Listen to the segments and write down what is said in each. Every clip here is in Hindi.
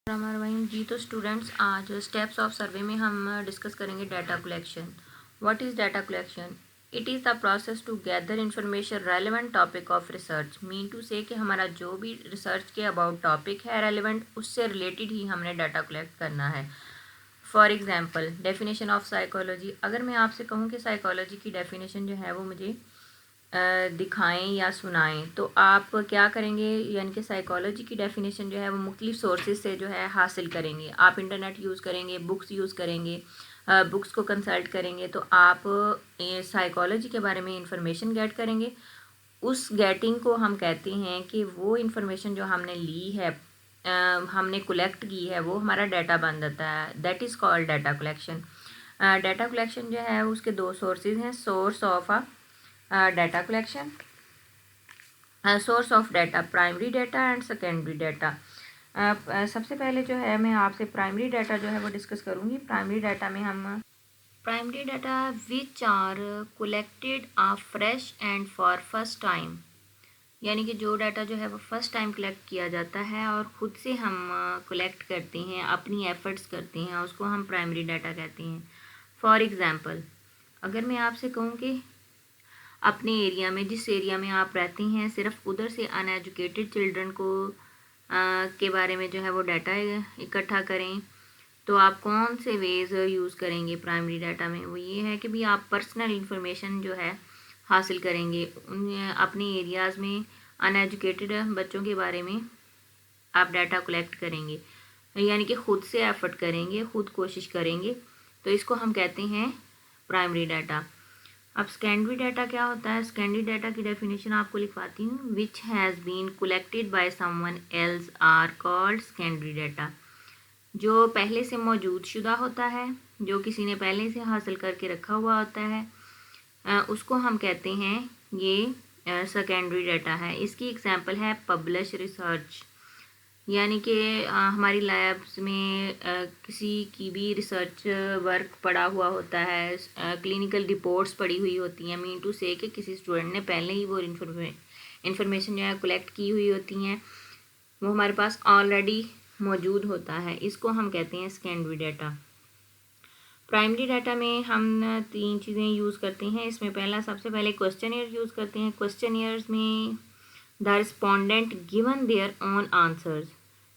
रहीम जी। तो स्टूडेंट्स, आज स्टेप्स ऑफ सर्वे में हम डिस्कस करेंगे data collection. What is data collection? It is the process to gather information relevant topic of research. Mean to say कि हमारा जो भी रिसर्च के अबाउट टॉपिक है रेलेवेंट, उससे रिलेटेड ही हमने डाटा कलेक्ट करना है। For example, definition of psychology. अगर मैं आपसे कहूँ कि साइकोलॉजी की डेफिनेशन जो है वो मुझे दिखाएं या सुनाएं, तो आप क्या करेंगे? यानी कि साइकोलॉजी की डेफिनेशन जो है वो मुख्तलिफ सोर्सेज से जो है हासिल करेंगे। आप इंटरनेट यूज़ करेंगे, बुक्स यूज़ करेंगे, बुक्स को कंसल्ट करेंगे, तो आप साइकोलॉजी के बारे में इंफॉर्मेशन गेट करेंगे। उस गेटिंग को हम कहते हैं कि वो इंफॉर्मेशन जो हमने ली है, हमने कलेक्ट की है, वो हमारा डाटा बन जाता है। That is called data collection. Data collection जो है उसके दो सोर्सेज हैं। Source of data collection, source of data, primary data and secondary data. सबसे पहले जो है मैं आपसे प्राइमरी डाटा जो है वो डिस्कस करूँगी। प्राइमरी डाटा में हम primary data which are collected fresh and for first time, यानी कि जो डाटा जो है वो फर्स्ट टाइम कलेक्ट किया जाता है और ख़ुद से हम कलेक्ट करते हैं, अपनी एफर्ट्स करते हैं, उसको हम प्राइमरी डाटा कहते हैं। फॉर एग्ज़ाम्पल, अगर मैं आपसे कहूँ कि अपने एरिया में, जिस एरिया में आप रहते हैं, सिर्फ उधर से अनएजुकेटेड चिल्ड्रन को के बारे में जो है वो डाटा इकट्ठा करें, तो आप कौन से वेज़ यूज़ करेंगे प्राइमरी डाटा में? वो ये है कि भी आप पर्सनल इंफॉर्मेशन जो है हासिल करेंगे। अपने एरियाज़ में अनएजुकेटेड बच्चों के बारे में आप डाटा कलेक्ट करेंगे, यानी कि ख़ुद से एफर्ट करेंगे, ख़ुद कोशिश करेंगे, तो इसको हम कहते हैं प्राइमरी डाटा। अब सेकेंडरी डाटा क्या होता है? सेकेंडरी डाटा की डेफिनेशन आपको लिखवाती हूँ। Which has been collected by someone else are called secondary data. जो पहले से मौजूद शुदा होता है, जो किसी ने पहले से हासिल करके रखा हुआ होता है, उसको हम कहते हैं ये सेकेंडरी डाटा है। इसकी एग्जांपल है पब्लिश रिसर्च, यानी कि हमारी लैब्स में किसी की भी रिसर्च वर्क पड़ा हुआ होता है, क्लिनिकल रिपोर्ट्स पड़ी हुई होती हैं। मीन टू से कि किसी स्टूडेंट ने पहले ही वो इन्फॉर्मेशन जो है कलेक्ट की हुई होती हैं, वो हमारे पास ऑलरेडी मौजूद होता है। इसको हम कहते हैं सेकेंडरी डाटा। प्राइमरी डाटा में हम 3 चीज़ें यूज़ करते हैं। इसमें पहला, सबसे पहले क्वेश्चनियर यूज़ करते हैं। क्वेश्चनियर्स में the respondent given their own answers,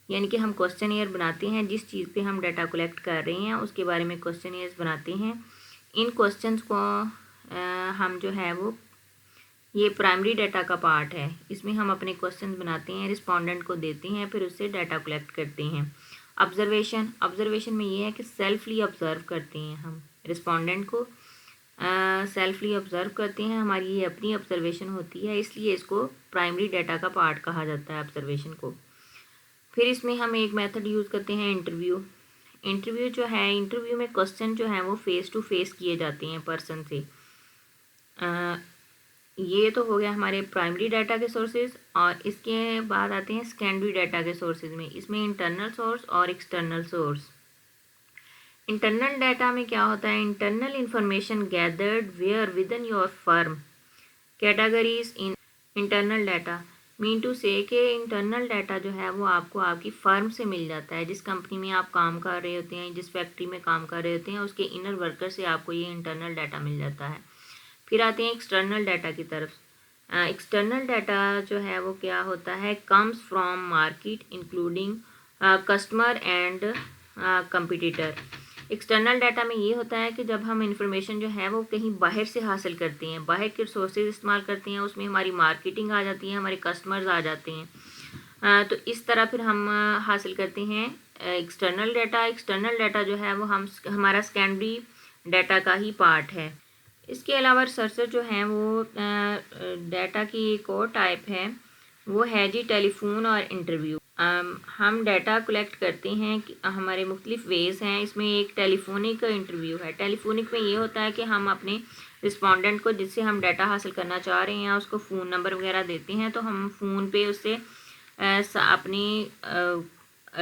यानी कि हम क्वेश्चनियर बनाते हैं, जिस चीज़ पे हम डाटा कलेक्ट कर रहे हैं उसके बारे में क्वेश्चनियर्स बनाते हैं। इन क्वेश्चंस को हम जो है वो, ये प्राइमरी डाटा का पार्ट है। इसमें हम अपने क्वेश्चंस बनाते हैं, रिस्पोंडेंट को देते हैं, फिर उससे डाटा कलेक्ट करते हैं। ऑब्जर्वेशन में ये है कि सेल्फली ऑब्ज़र्व करते हैं हम, रिस्पोंडेंट को सेल्फली ऑब्ज़र्व करते हैं, हमारी ये अपनी ऑब्जर्वेशन होती है, इसलिए इसको प्राइमरी डाटा का पार्ट कहा जाता है, ऑब्जर्वेशन को। फिर इसमें हम एक मेथड यूज़ करते हैं, इंटरव्यू। इंटरव्यू जो है, इंटरव्यू में क्वेश्चन जो है वो फेस टू फेस किए जाते हैं पर्सन से। ये तो हो गया हमारे प्राइमरी डाटा के सोर्सेज। और इसके बाद आते हैं सेकेंडरी डाटा के सोर्सेज में। इसमें इंटरनल सोर्स और एक्सटर्नल सोर्स। इंटरनल डाटा में क्या होता है? Internal information gathered where within your firm. Categories in internal data mean to say कि इंटरनल डाटा जो है वो आपको आपकी फर्म से मिल जाता है। जिस कंपनी में आप काम कर रहे होते हैं, जिस फैक्ट्री में काम कर रहे होते हैं, उसके इनर वर्कर से आपको ये इंटरनल डाटा मिल जाता है। फिर आते हैं एक्सटर्नल डाटा की तरफ। एक्सटर्नल डाटा जो है वो क्या होता है? Comes from market including customer and competitor. External data में ये होता है कि जब हम इंफॉर्मेशन जो है वो कहीं बाहर से हासिल करते हैं, बाहर के सोर्सेज इस्तेमाल करते हैं, उसमें हमारी मार्केटिंग आ जाती है, हमारे कस्टमर्स आ जाते हैं, तो इस तरह फिर हम हासिल करते हैं एक्सटर्नल डाटा। एक्सटर्नल डाटा जो है वो हमारा सेकेंडरी डाटा का ही पार्ट है। इसके अलावा रिसर्चर जो हैं वो डाटा की एक और टाइप है, वो है जी टेलीफोन और इंटरव्यू। हम डाटा कलेक्ट करते हैं कि हमारे मुख्तलिफ वेज़ हैं। इसमें एक टेलीफोनिक इंटरव्यू है। टेलीफोनिक में ये होता है कि हम अपने रिस्पोंडेंट को, जिससे हम डाटा हासिल करना चाह रहे हैं, उसको फ़ोन नंबर वगैरह देते हैं, तो हम फ़ोन पे उससे अपनी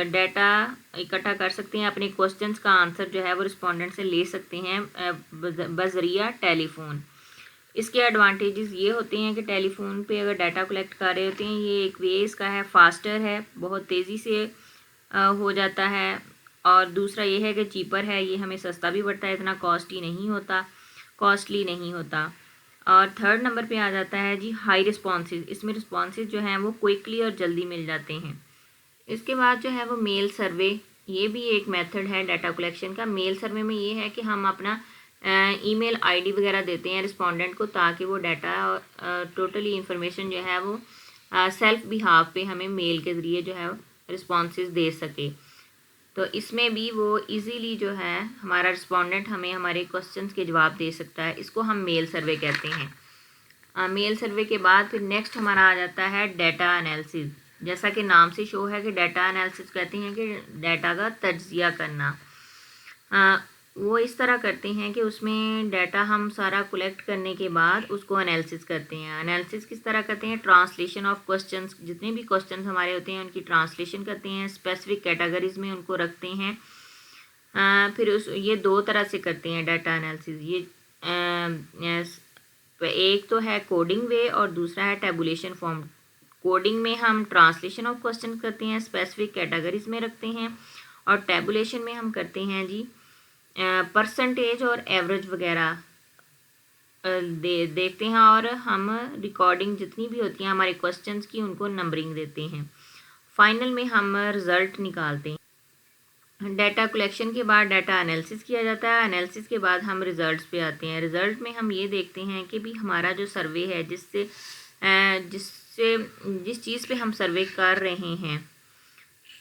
डाटा इकट्ठा कर सकते हैं, अपने क्वेश्चंस का आंसर जो है वो रिस्पोंडेंट से ले सकते हैं बज़रिया टेलीफोन। इसके एडवांटेजेस ये होते हैं कि टेलीफोन पे अगर डाटा कलेक्ट कर रहे होते हैं, ये एक वे इसका है, फास्टर है, बहुत तेज़ी से हो जाता है, और दूसरा ये है कि चीपर है, ये हमें सस्ता भी पड़ता है, इतना कॉस्टली नहीं होता। और थर्ड नंबर पे आ जाता है जी हाई रिस्पॉन्सेज। इसमें रिस्पॉन्सेज जो हैं वो क्विकली और जल्दी मिल जाते हैं। इसके बाद जो है वो मेल सर्वे, ये भी एक मेथड है डाटा कलेक्शन का। मेल सर्वे में ये है कि हम अपना ईमेल आईडी वगैरह देते हैं रिस्पोंडेंट को, ताकि वो डाटा टोटली इंफॉर्मेशन जो है वो सेल्फ बिहाफ पे हमें मेल के ज़रिए जो है रिस्पॉन्सेज दे सके। तो इसमें भी वो इजीली जो है हमारा रिस्पोंडेंट हमें हमारे क्वेश्चंस के जवाब दे सकता है। इसको हम मेल सर्वे कहते हैं। मेल सर्वे के बाद फिर नेक्स्ट हमारा आ जाता है डाटा एनालिसिस। जैसा कि नाम से शो है कि डाटा एनालिसिस कहते हैं कि डाटा का तज्जिया करना। वो इस तरह करते हैं कि उसमें डाटा हम सारा कलेक्ट करने के बाद उसको एनालिसिस करते हैं। एनालिसिस किस तरह करते हैं? ट्रांसलेशन ऑफ क्वेश्चंस, जितने भी क्वेश्चंस हमारे होते हैं उनकी ट्रांसलेशन करते हैं, स्पेसिफिक कैटेगरीज में उनको रखते हैं। फिर ये दो तरह से करते हैं डाटा एनालिसिस। एक तो है कोडिंग वे और दूसरा है टेबुलेशन फॉर्म। कोडिंग में हम ट्रांसलेशन ऑफ क्वेश्चन करते हैं, स्पेसिफिक कैटेगरीज में रखते हैं, और टेबुलेशन में हम करते हैं जी परसेंटेज और एवरेज वगैरह देखते हैं, और हम रिकॉर्डिंग जितनी भी होती हैं हमारे क्वेश्चंस की उनको नंबरिंग देते हैं। फाइनल में हम रिज़ल्ट निकालते हैं। डाटा कलेक्शन के बाद डाटा एनालिसिस किया जाता है। एनालिसिस के बाद हम रिज़ल्ट्स पे आते हैं। रिज़ल्ट में हम ये देखते हैं कि भी हमारा जो सर्वे है जिस चीज़ पे हम सर्वे कर रहे हैं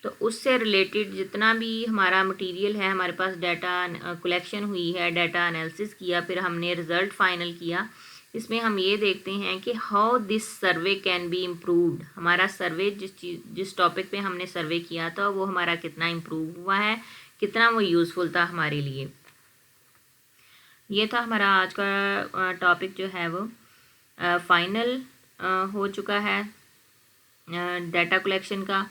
तो उससे रिलेटेड जितना भी हमारा मटेरियल है, हमारे पास डाटा कलेक्शन हुई है, डाटा एनालिसिस किया, फिर हमने रिज़ल्ट फाइनल किया, इसमें हम ये देखते हैं कि how this survey can be improved. हमारा सर्वे जिस टॉपिक पे हमने सर्वे किया था वो हमारा कितना इम्प्रूव हुआ है, कितना वो यूज़फुल था हमारे लिए। ये था हमारा आज का टॉपिक जो है वो फाइनल हो चुका है डाटा कलेक्शन का।